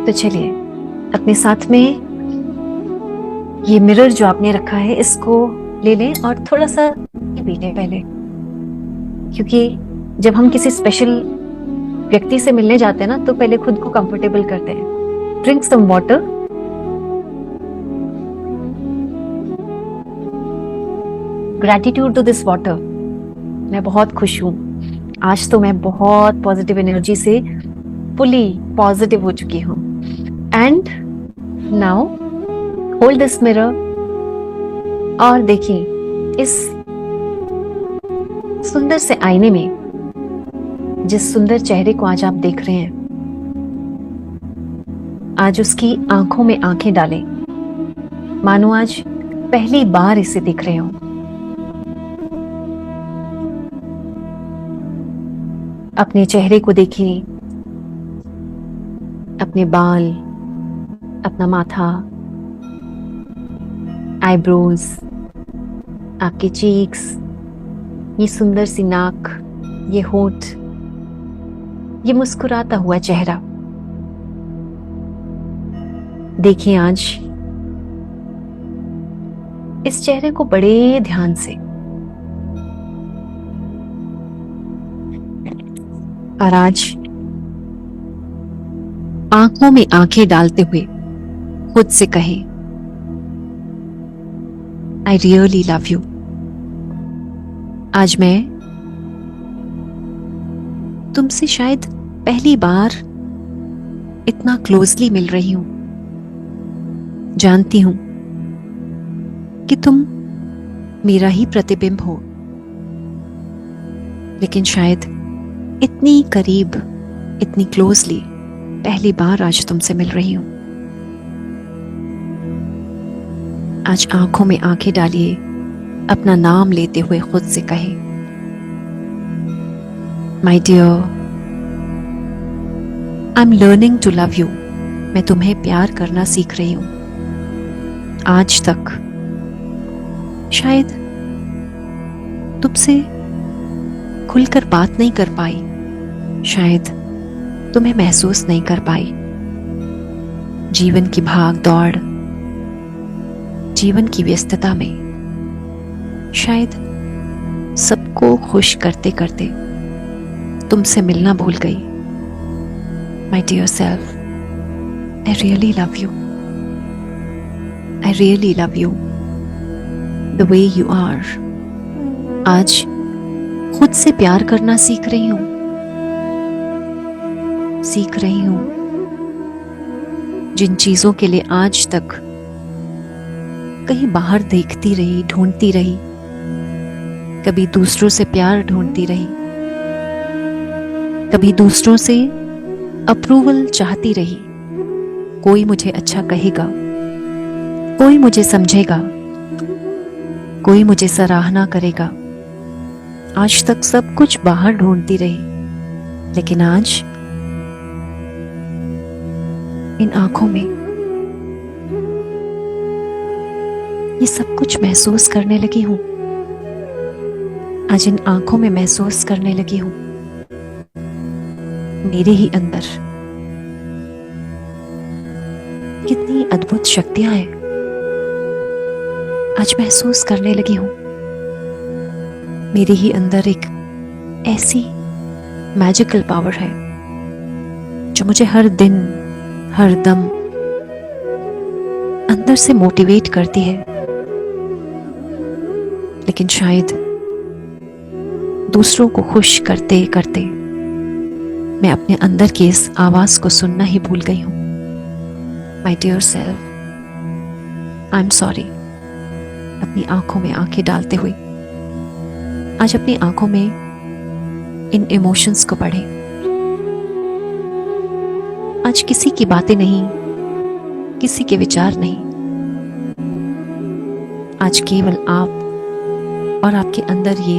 तो चलिए अपने साथ में ये मिरर जो आपने रखा है इसको ले लें और थोड़ा सा पी लें पहले, क्योंकि जब हम किसी स्पेशल व्यक्ति से मिलने जाते हैं ना तो पहले खुद को कंफर्टेबल करते हैं। Drink some water. Gratitude to this water. मैं बहुत खुश हूँ, आज तो मैं बहुत पॉजिटिव एनर्जी से फुली पॉजिटिव हो चुकी हूँ। And now hold this mirror और देखिए इस सुंदर से आईने में जिस सुंदर चेहरे को आज आप देख रहे हैं, आज उसकी आंखों में आंखें डालें, मानो आज पहली बार इसे देख रहे हो। अपने चेहरे को देखिए, अपने बाल, अपना माथा, आईब्रोज, आपके चीक्स, ये सुंदर सी नाक, ये होंठ, ये मुस्कुराता हुआ चेहरा। देखिए आज इस चेहरे को बड़े ध्यान से, और आज आंखों में आंखें डालते हुए खुद से कहे, आई रियली लव यू। आज मैं तुमसे शायद पहली बार इतना क्लोजली मिल रही हूं। जानती हूं कि तुम मेरा ही प्रतिबिंब हो, लेकिन शायद इतनी करीब, इतनी क्लोजली पहली बार आज तुमसे मिल रही हूं। आज आंखों में आंखें डालिए, अपना नाम लेते हुए खुद से कहे, my dear, I am learning to love you. मैं तुम्हें प्यार करना सीख रही हूं। आज तक शायद तुमसे खुलकर बात नहीं कर पाई, शायद तुम्हें महसूस नहीं कर पाई। जीवन की भाग दौड़, जीवन की व्यस्तता में शायद सबको खुश करते करते तुमसे मिलना भूल गई। My dear self, I really love you. I really love you the way you are. आज खुद से प्यार करना सीख रही हूं, सीख रही हूं जिन चीजों के लिए आज तक कहीं बाहर देखती रही, ढूंढती रही, कभी दूसरों से प्यार ढूंढती रही, कभी दूसरों से अप्रूवल चाहती रही। कोई मुझे अच्छा कहेगा, कोई मुझे समझेगा, कोई मुझे सराहना करेगा। आज तक सब कुछ बाहर ढूंढती रही, लेकिन आज इन आंखों में ये सब कुछ महसूस करने लगी हूं। आज इन आंखों में महसूस करने लगी हूं मेरे ही अंदर कितनी अद्भुत शक्तियां हैं। आज महसूस करने लगी हूं मेरे ही अंदर एक ऐसी मैजिकल पावर है जो मुझे हर दिन, हर दम अंदर से मोटिवेट करती है। लेकिन शायद दूसरों को खुश करते करते मैं अपने अंदर की इस आवाज को सुनना ही भूल गई हूं। My dear self, I am sorry. अपनी आंखों में आंखें डालते हुए आज अपनी आंखों में इन इमोशंस को पढ़ें। आज किसी की बातें नहीं, किसी के विचार नहीं, आज केवल आप और आपके अंदर ये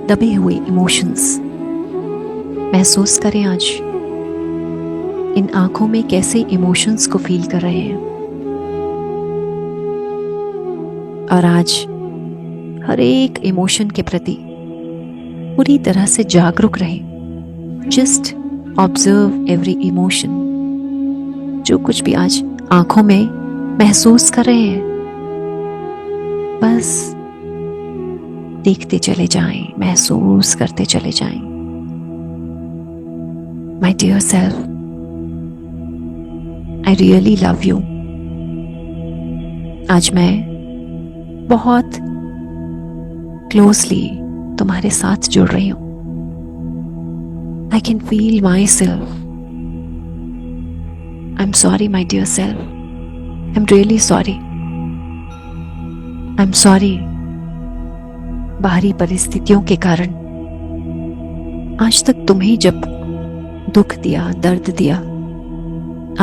दबे हुए इमोशंस महसूस करें। आज इन आंखों में कैसे इमोशंस को फील कर रहे हैं, और आज हर एक इमोशन के प्रति पूरी तरह से जागरूक रहें। जस्ट ऑब्जर्व एवरी इमोशन जो कुछ भी आज आंखों में महसूस कर रहे हैं, बस देखते चले जाएं, महसूस करते चले जाएं। My dear self, I really love you. आज मैं बहुत क्लोजली तुम्हारे साथ जुड़ रही हूं। I can feel myself. I am sorry my dear self, I am really sorry. I am sorry बाहरी परिस्थितियों के कारण आज तक तुम्हें जब दुख दिया, दर्द दिया,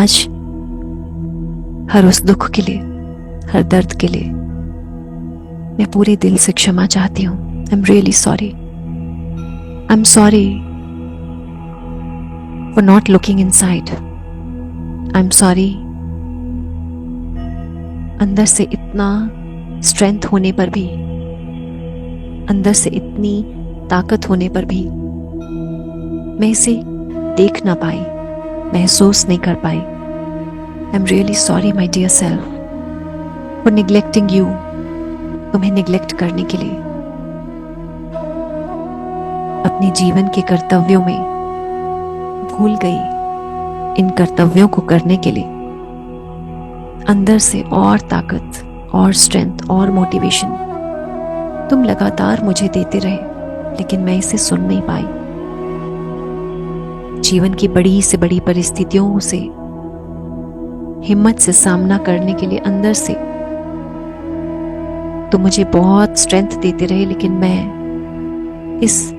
आज हर उस दुख के लिए, हर दर्द के लिए मैं पूरे दिल से क्षमा चाहती हूँ। आई am really sorry. I am sorry for not looking inside. I am sorry अंदर से इतना स्ट्रेंथ होने पर भी, अंदर से इतनी ताकत होने पर भी मैं इसे देख ना पाई, महसूस नहीं कर पाई। I am really sorry my dear self for neglecting you, तुम्हें निग्लेक्ट करने के लिए, अपने जीवन के कर्तव्यों में भूल गई इन कर्तव्यों को करने के लिए। अंदर से और ताकत और स्ट्रेंथ और मोटिवेशन तुम लगातार मुझे देते रहे, लेकिन मैं इसे सुन नहीं पाई। जीवन की बड़ी से बड़ी परिस्थितियों से हिम्मत से सामना करने के लिए अंदर से तुम मुझे बहुत स्ट्रेंथ देते रहे, लेकिन मैं इस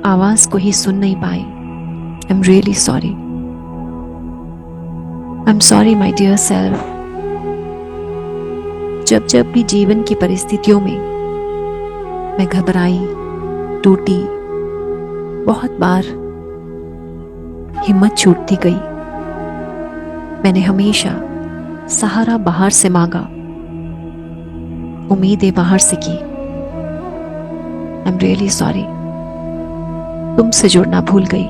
आवाज को ही सुन नहीं पाई। I am really sorry. I am sorry my dear self. जब जब भी जीवन की परिस्थितियों में मैं घबराई, टूटी, बहुत बार हिम्मत छूटती गई, मैंने हमेशा सहारा बाहर से मांगा, उम्मीदें बाहर से की। I am really sorry. तुमसे जुड़ना भूल गई,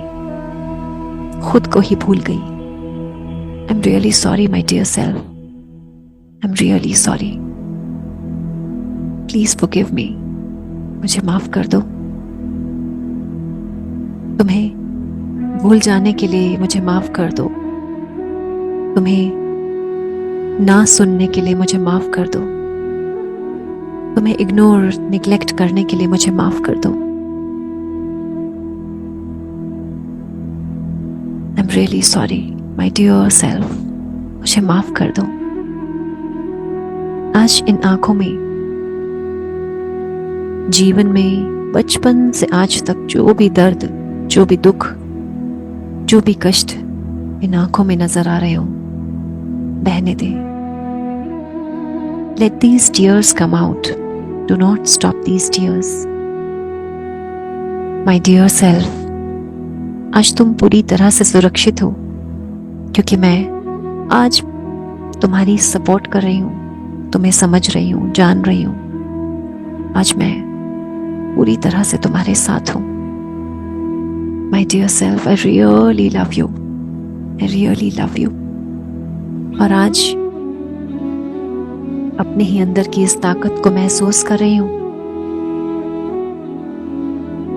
खुद को ही भूल गई। I am really sorry my dear self. I am really sorry. Please forgive me, मुझे माफ कर दो। तुम्हें भूल जाने के लिए मुझे माफ कर दो। तुम्हें ना सुनने के लिए मुझे माफ कर दो। तुम्हें इग्नोर, निग्लेक्ट करने के लिए मुझे माफ कर दो। I am really sorry my dear self, मुझे माफ कर दो। आज इन आंखों में, जीवन में बचपन से आज तक जो भी दर्द, जो भी दुख, जो भी कष्ट इन आंखों में नजर आ रहे हो, बहने दे। Let these tears come out. Do not stop these tears. My dear self, आज तुम पूरी तरह से सुरक्षित हो, क्योंकि मैं आज तुम्हारी सपोर्ट कर रही हूँ, तुम्हें समझ रही हूँ, जान रही हूँ। आज मैं पूरी तरह से तुम्हारे साथ हूँ। My dear self, I really love you. I really love you. और आज अपने ही अंदर की इस ताकत को महसूस कर रही हूँ,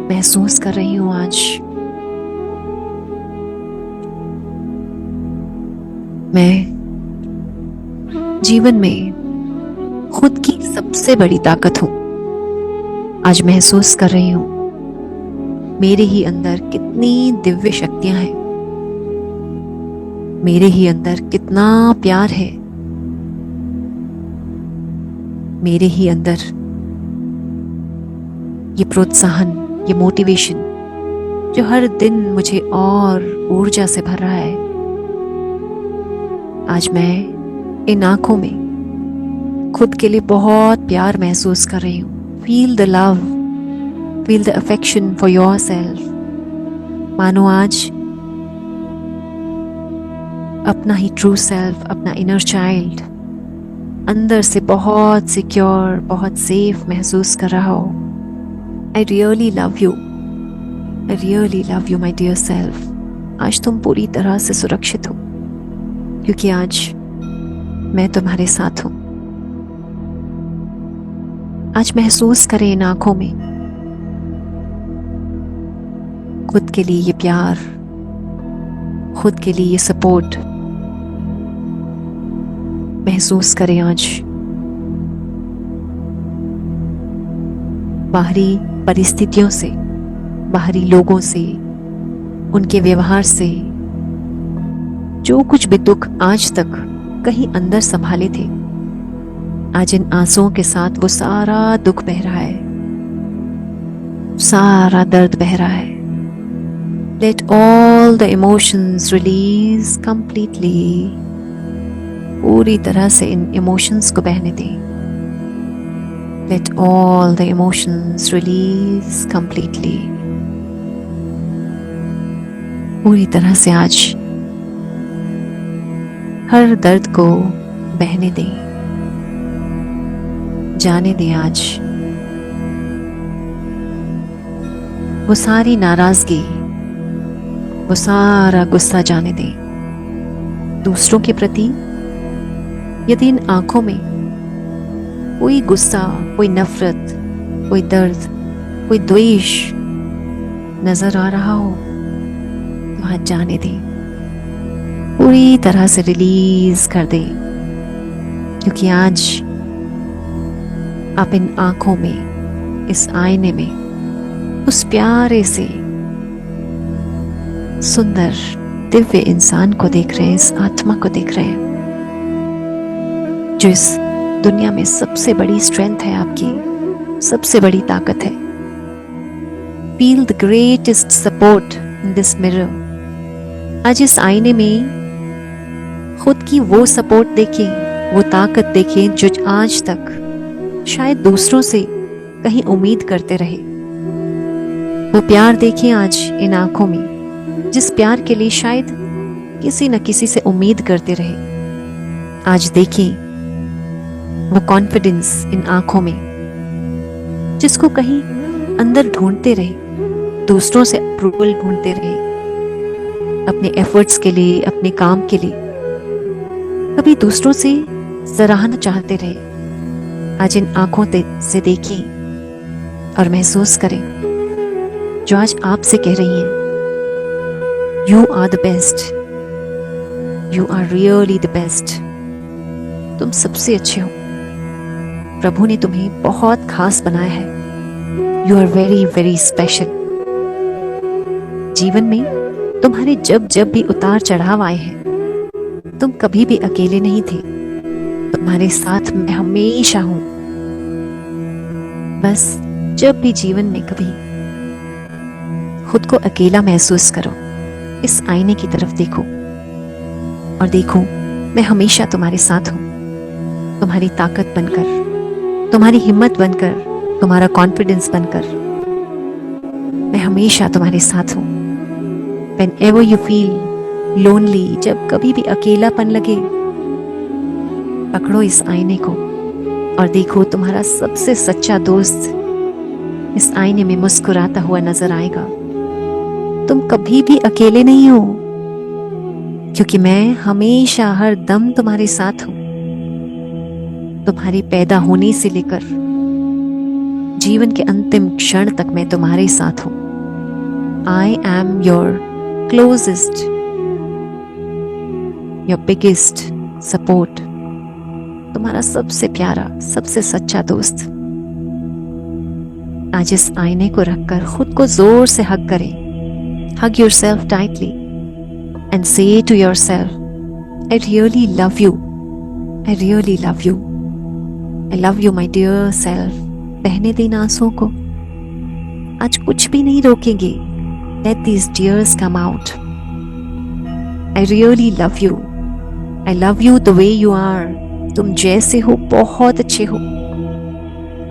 महसूस कर रही हूँ आज। मैं जीवन में खुद की सबसे बड़ी ताकत हूँ, आज महसूस कर रही हूँ। मेरे ही अंदर कितनी दिव्य शक्तियां हैं, मेरे ही अंदर कितना प्यार है, मेरे ही अंदर ये प्रोत्साहन, ये मोटिवेशन जो हर दिन मुझे और ऊर्जा से भर रहा है। आज मैं इन आंखों में खुद के लिए बहुत प्यार महसूस कर रही हूँ। Feel the love, feel the affection for your self. मानो आज अपना ही ट्रू सेल्फ, अपना इनर चाइल्ड अंदर से बहुत सिक्योर, बहुत सेफ महसूस कर रहा हो। I really love you, I really love you my dear self. आज तुम पूरी तरह से सुरक्षित हो, क्योंकि आज मैं तुम्हारे साथ हूं। आज महसूस करें इन आंखों में खुद के लिए ये प्यार, खुद के लिए ये सपोर्ट। महसूस करें आज बाहरी परिस्थितियों से, बाहरी लोगों से, उनके व्यवहार से जो कुछ भी दुख आज तक कहीं अंदर संभाले थे, आज इन आंसुओं के साथ वो सारा दुख बह रहा है, सारा दर्द बह रहा है। Let all the emotions release completely. पूरी तरह से इन इमोशंस को बहने दें। Let all the emotions release completely. पूरी तरह से आज हर दर्द को बहने दें, जाने दें। आज वो सारी नाराजगी, वो सारा गुस्सा जाने दें। दूसरों के प्रति यदि इन आंखों में कोई गुस्सा, कोई नफरत, कोई दर्द, कोई द्वेष नजर आ रहा हो तो आज जाने दें, पूरी तरह से रिलीज कर दें। क्योंकि आज आप इन आंखों में, इस आईने में उस प्यारे से सुंदर दिव्य इंसान को देख रहे हैं, इस आत्मा को देख रहे हैं जो इस दुनिया में सबसे बड़ी स्ट्रेंथ है, आपकी सबसे बड़ी ताकत है। Feel the greatest support in this mirror. आज इस आईने में खुद की वो सपोर्ट देखें, वो ताकत देखें जो आज तक शायद दूसरों से कहीं उम्मीद करते रहे। वो प्यार देखें आज इन आंखों में, जिस प्यार के लिए शायद किसी न किसी से उम्मीद करते रहे। आज देखें वो कॉन्फिडेंस इन आंखों में, जिसको कहीं अंदर ढूंढते रहे, दूसरों से अप्रूवल ढूंढते रहे, अपने एफर्ट्स के लिए, अपने काम के लिए, कभी दूसरों से सराहना चाहते रहे। आज इन आंखों से देखें और महसूस करें जो आज आपसे कह रही हैं, You are the best. You are really the best. तुम सबसे अच्छे हो। प्रभु ने तुम्हें बहुत खास बनाया है। You are very very special. जीवन में तुम्हारे जब जब भी उतार चढ़ाव आए हैं, तुम कभी भी अकेले नहीं थे। तुम्हारे साथ मैं हमेशा हूं। बस जब भी जीवन में कभी खुद को अकेला महसूस करो, इस आईने की तरफ देखो और देखो मैं हमेशा तुम्हारे साथ हूं। तुम्हारी ताकत बनकर, तुम्हारी हिम्मत बनकर, तुम्हारा कॉन्फिडेंस बनकर मैं हमेशा तुम्हारे साथ हूं। Whenever you feel lonely, जब कभी भी अकेलापन लगे, पकड़ो इस आईने को और देखो तुम्हारा सबसे सच्चा दोस्त इस आईने में मुस्कुराता हुआ नजर आएगा। तुम कभी भी अकेले नहीं हो, क्योंकि मैं हमेशा हर दम तुम्हारे साथ हूं। तुम्हारी पैदा होने से लेकर जीवन के अंतिम क्षण तक मैं तुम्हारे साथ हूं। I am your closest, your biggest support. तुम्हारा सबसे प्यारा, सबसे सच्चा दोस्त। आज इस आईने को रखकर खुद को जोर से हग करें। Hug yourself tightly and say to yourself, I really love you. I really love you. I love you, my dear self. बहने दें आंसुओं को। आज कुछ भी नहीं रोकेंगे। Let these tears come out. I really love you. I love you the way you are. तुम जैसे हो बहुत अच्छे हो।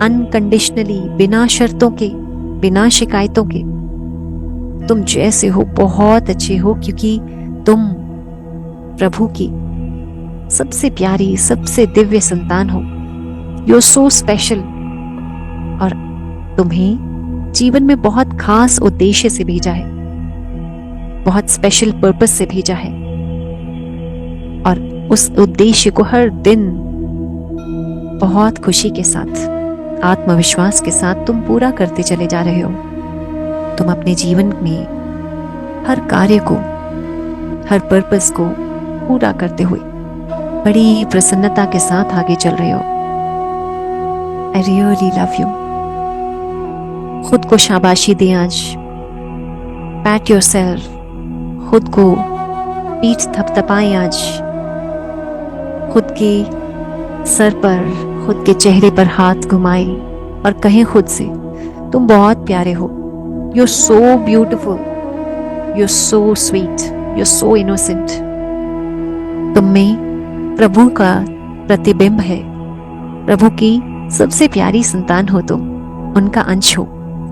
Unconditionally, बिना शर्तों के, बिना शिकायतों के। तुम जैसे हो बहुत अच्छे हो, क्योंकि तुम प्रभु की सबसे प्यारी, सबसे दिव्य संतान हो। You are so special. और तुम्हें जीवन में बहुत खास उद्देश्य से भेजा है, बहुत स्पेशल पर्पस से भेजा है। और उस उद्देश्य को हर दिन बहुत खुशी के साथ, आत्मविश्वास के साथ तुम पूरा करते चले जा रहे हो। तुम अपने जीवन में हर कार्य को, हर पर्पस को पूरा करते हुए बड़ी प्रसन्नता के साथ आगे चल रहे हो। I really love you. खुद को शाबाशी दें आज। PAT yourself. खुद को पीठ थपथपाएं आज। खुद के सर पर, खुद के चेहरे पर हाथ घुमाएं और कहें खुद से, तुम बहुत प्यारे हो। You are so beautiful, you are so sweet, you are so innocent. तुम में प्रभु का प्रतिबिंब है। प्रभु की सबसे प्यारी संतान हो तुम, उनका अंश हो।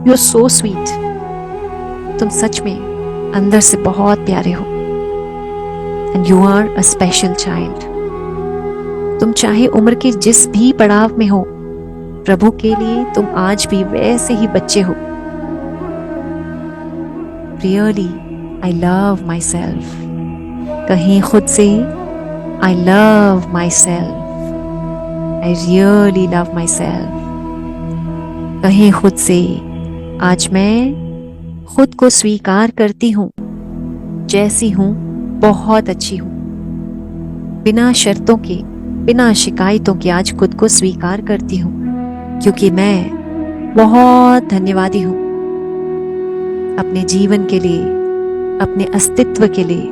You are so sweet. तुम सच में अंदर से बहुत प्यारे हो। And you are a special child. तुम चाहे उम्र के जिस भी पड़ाव में हो, प्रभु के लिए तुम आज भी वैसे ही बच्चे हो। Really, I love myself. कहीं खुद से, I love myself. I really love myself. कहीं खुद से, आज मैं खुद को स्वीकार करती हूँ, जैसी हूँ, बहुत अच्छी हूँ। बिना शर्तों के, बिना शिकायतों के आज खुद को स्वीकार करती हूँ, क्योंकि मैं बहुत धन्यवादी हूँ अपने जीवन के लिए, अपने अस्तित्व के लिए,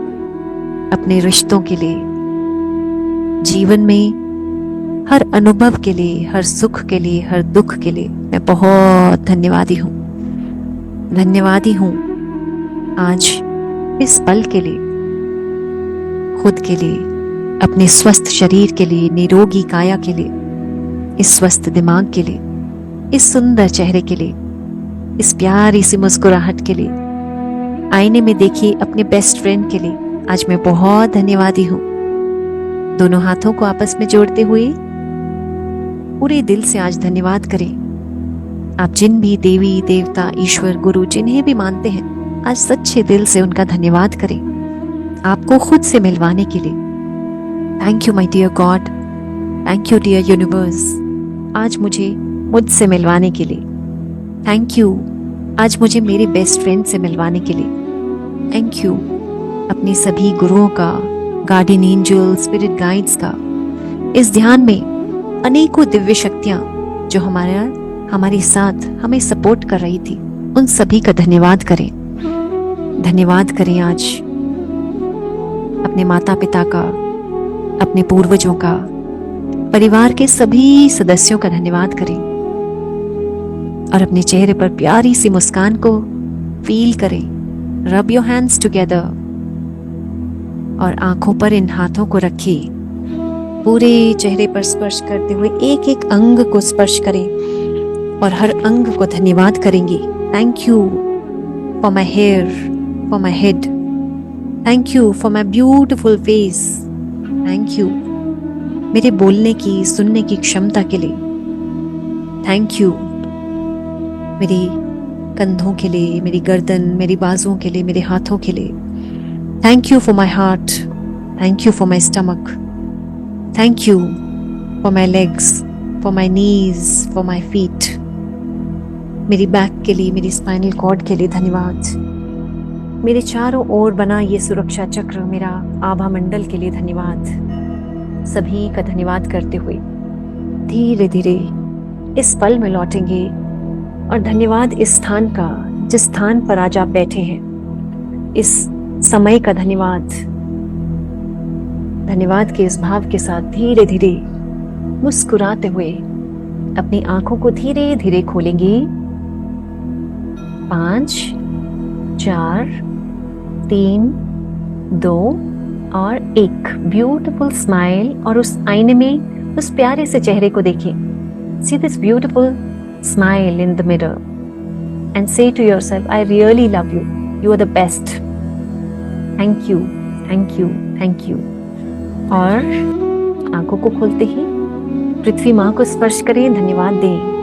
अपने रिश्तों के लिए, जीवन में हर अनुभव के लिए, हर सुख के लिए, हर दुख के लिए मैं बहुत धन्यवादी हूँ। धन्यवादी हूँ आज इस पल के लिए, खुद के लिए, अपने स्वस्थ शरीर के लिए, निरोगी काया के लिए, इस स्वस्थ दिमाग के लिए, इस सुंदर चेहरे के लिए, इस प्यारी सी मुस्कुराहट के लिए, आईने में देखिए अपने बेस्ट फ्रेंड के लिए आज मैं बहुत धन्यवादी हूँ। दोनों हाथों को आपस में जोड़ते हुए पूरे दिल से आज धन्यवाद करें। आप जिन भी देवी देवता, ईश्वर, गुरु जिन्हें भी मानते हैं, आज सच्चे दिल से उनका धन्यवाद करें आपको खुद से मिलवाने के लिए। Thank you my dear God, thank you dear universe, आज मुझे मुझसे मिलवाने के लिए। थैंक यू आज मुझे मेरे बेस्ट फ्रेंड से मिलवाने के लिए। थैंक यू अपने सभी गुरुओं का, गार्डियन एंजल, स्पिरिट गाइड्स का। इस ध्यान में अनेकों दिव्य शक्तियां जो हमारे साथ हमें सपोर्ट कर रही थी, उन सभी का धन्यवाद करें। धन्यवाद करें आज अपने माता पिता का, अपने पूर्वजों का, परिवार के सभी सदस्यों का धन्यवाद करें और अपने चेहरे पर प्यारी सी मुस्कान को फील करें। रब योर हैंड्स टुगेदर और आंखों पर इन हाथों को रखिए। पूरे चेहरे पर स्पर्श करते हुए एक एक अंग को स्पर्श करें और हर अंग को धन्यवाद करेंगे। Thank you for my hair, for my head. Thank you for my beautiful face. Thank you मेरे बोलने की, सुनने की क्षमता के लिए। थैंक यू मेरी कंधों के लिए, मेरी गर्दन, मेरी बाजुओं के लिए, मेरे हाथों के लिए। Thank you for my heart. Thank you for my stomach. Thank you for my legs, for my knees, for my feet. मेरी बैक के लिए, मेरी स्पाइनल कॉर्ड के लिए धन्यवाद। मेरे चारों ओर बना ये सुरक्षा चक्र, मेरा आभा मंडल के लिए धन्यवाद। सभी का धन्यवाद करते हुए धीरे धीरे इस पल में लौटेंगे और धन्यवाद इस स्थान का, जिस स्थान पर आज आप बैठे हैं, इस समय का धन्यवाद। धन्यवाद के इस भाव के साथ धीरे धीरे मुस्कुराते हुए अपनी आंखों को धीरे धीरे खोलेंगे। 5, 4, 3, 2 और 1। ब्यूटिफुल स्माइल और उस आईने में उस प्यारे से चेहरे को देखें। See this beautiful smile in the mirror and say to yourself, I really love you. You are the best. Thank you, thank you, thank you. और आंखों को खोलते ही पृथ्वी माँ को स्पर्श करें, धन्यवाद दें।